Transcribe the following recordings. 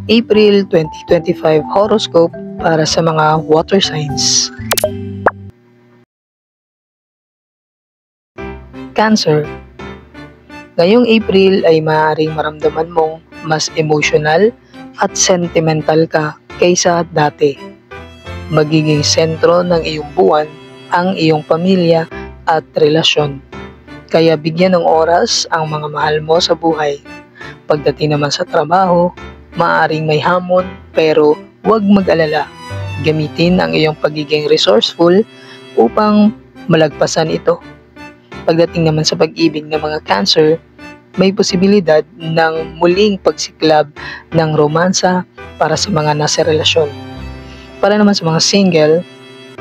April 2025 horoscope para sa mga water signs. Cancer. Ngayong April ay maaaring maramdaman mong mas emotional at sentimental ka kaysa dati. Magiging sentro ng iyong buwan ang iyong pamilya at relasyon. Kaya bigyan ng oras ang mga mahal mo sa buhay. Pagdating naman sa trabaho, maaaring may hamon pero huwag mag-alala. Gamitin ang iyong pagiging resourceful upang malagpasan ito. Pagdating naman sa pag-ibig ng mga Cancer, may posibilidad ng muling pagsiklab ng romansa para sa mga nasa relasyon. Para naman sa mga single,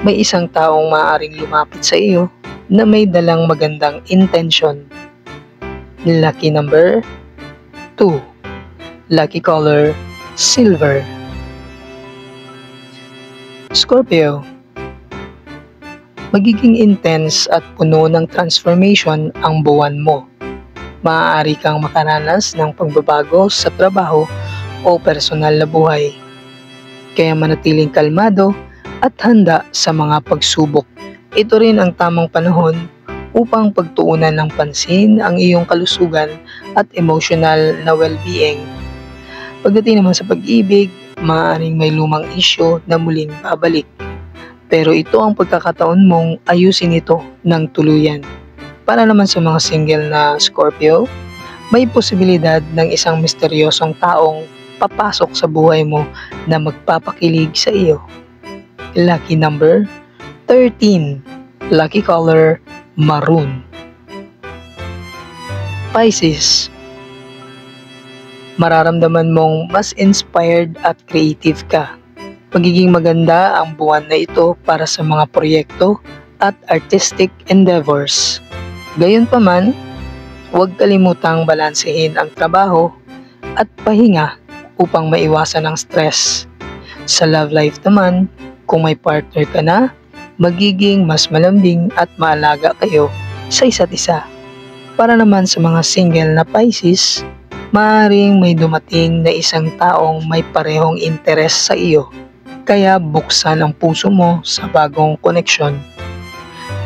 may isang taong maaaring lumapit sa iyo na may dalang magandang intention. Lucky number 2. Lucky color silver. Scorpio. Magiging intense at puno ng transformation ang buwan mo. Maaari kang makaranas ng pagbabago sa trabaho o personal na buhay. Kaya manatiling kalmado at handa sa mga pagsubok. Ito rin ang tamang panahon upang pagtuunan ng pansin ang iyong kalusugan at emotional na well-being. Pagdating naman sa pag-ibig, maaaring may lumang isyu na muling babalik. Pero ito ang pagkakataon mong ayusin ito ng tuluyan. Para naman sa mga single na Scorpio, may posibilidad ng isang misteryosong taong papasok sa buhay mo na magpapakilig sa iyo. Lucky number 13. Lucky color maroon. Pisces. Mararamdaman mong mas inspired at creative ka. Magiging maganda ang buwan na ito para sa mga proyekto at artistic endeavors. Gayunpaman, huwag kalimutang balansehin ang trabaho at pahinga upang maiwasan ang stress. Sa love life naman, kung may partner ka na, magiging mas malambing at maalaga kayo sa isa't isa. Para naman sa mga single na Pisces, maaaring may dumating na isang taong may parehong interes sa iyo. Kaya buksan ang puso mo sa bagong koneksyon.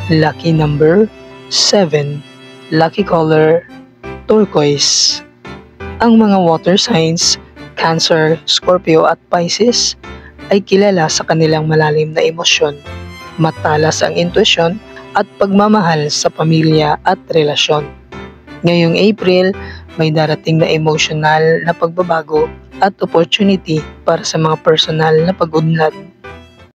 Lucky number 7. Lucky color turquoise. Ang mga water signs, Cancer, Scorpio at Pisces ay kilala sa kanilang malalim na emosyon, matalas ang intuisyon at pagmamahal sa pamilya at relasyon. Ngayong April, may darating na emotional na pagbabago at opportunity para sa mga personal na pag-unlad.